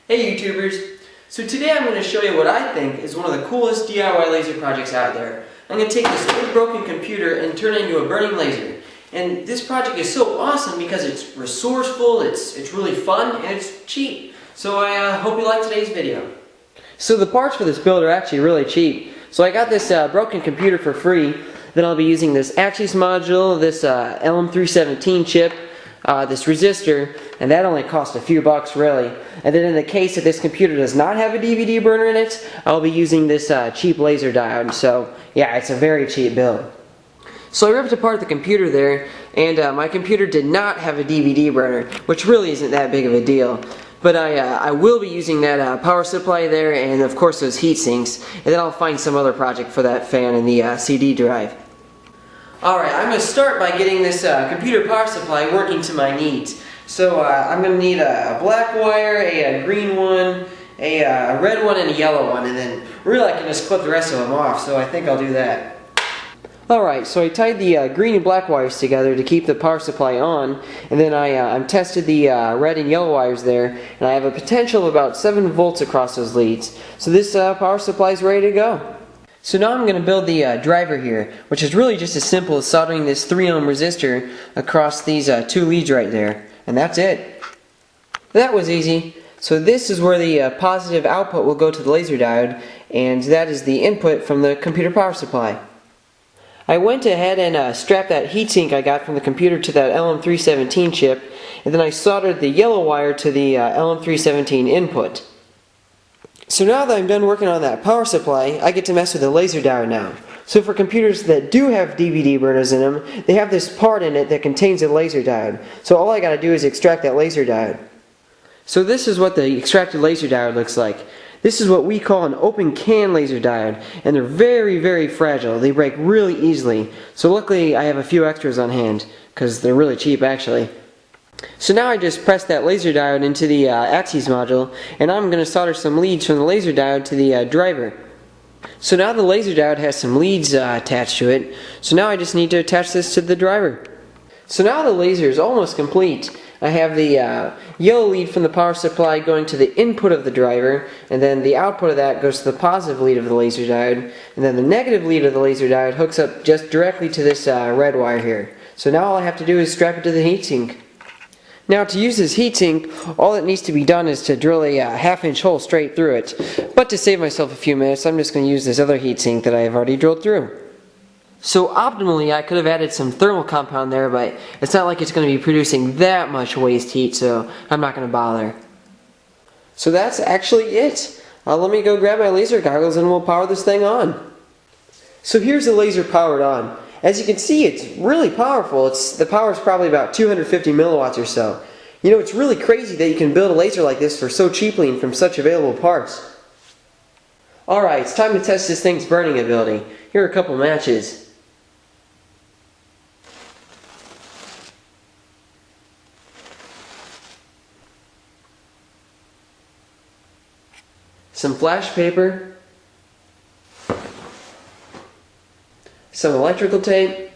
Hey YouTubers! So today I'm going to show you what I think is one of the coolest DIY laser projects out there. I'm going to take this old broken computer and turn it into a burning laser. And this project is so awesome because it's resourceful, it's really fun, and it's cheap. So I hope you like today's video. So the parts for this build are actually really cheap. So I got this broken computer for free. Then I'll be using this axis module, this LM317 chip, this resistor, and that only cost a few bucks really. And then in the case that this computer does not have a DVD burner in it, I'll be using this cheap laser diode. So yeah, it's a very cheap build. So I ripped apart the computer there, and my computer did not have a DVD burner, which really isn't that big of a deal. But I will be using that power supply there, and of course those heat sinks, and then I'll find some other project for that fan and the CD drive. Alright, I'm going to start by getting this computer power supply working to my needs. So I'm going to need a black wire, a green one, a red one, and a yellow one, and then really I can just clip the rest of them off, so I think I'll do that. Alright, so I tied the green and black wires together to keep the power supply on, and then I tested the red and yellow wires there, and I have a potential of about 7 volts across those leads. So this power supply is ready to go. So now I'm going to build the driver here, which is really just as simple as soldering this 3 ohm resistor across these 2 leads right there. And that's it. That was easy. So this is where the positive output will go to the laser diode, and that is the input from the computer power supply. I went ahead and strapped that heatsink I got from the computer to that LM317 chip, and then I soldered the yellow wire to the LM317 input. So now that I'm done working on that power supply, I get to mess with the laser diode now. So for computers that do have DVD burners in them, they have this part in it that contains a laser diode. So all I gotta do is extract that laser diode. So this is what the extracted laser diode looks like. This is what we call an open can laser diode, and they're very, very fragile. They break really easily. So luckily I have a few extras on hand, because they're really cheap actually. So now I just press that laser diode into the axis module, and I'm going to solder some leads from the laser diode to the driver. So now the laser diode has some leads attached to it, so now I just need to attach this to the driver. So now the laser is almost complete. I have the yellow lead from the power supply going to the input of the driver, and then the output of that goes to the positive lead of the laser diode, and then the negative lead of the laser diode hooks up just directly to this red wire here. So now all I have to do is strap it to the heatsink. Now to use this heatsink, all that needs to be done is to drill a half-inch hole straight through it. But to save myself a few minutes, I'm just going to use this other heatsink that I have already drilled through. So optimally I could have added some thermal compound there, but it's not like it's going to be producing that much waste heat, so I'm not going to bother. So that's actually it. Let me go grab my laser goggles and we'll power this thing on. So here's the laser powered on. As you can see, it's really powerful. The power is probably about 250 milliwatts or so. You know, it's really crazy that you can build a laser like this for so cheaply and from such available parts. Alright, it's time to test this thing's burning ability. Here are a couple matches. Some flash paper. Some electrical tape,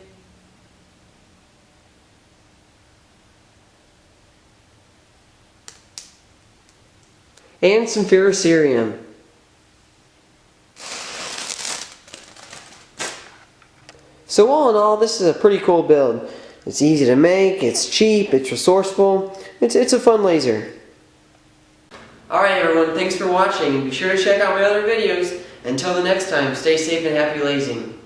and some ferrocerium. So all in all, this is a pretty cool build. It's easy to make, it's cheap, it's resourceful, it's a fun laser. Alright everyone, thanks for watching, and be sure to check out my other videos. Until the next time, stay safe and happy lasing.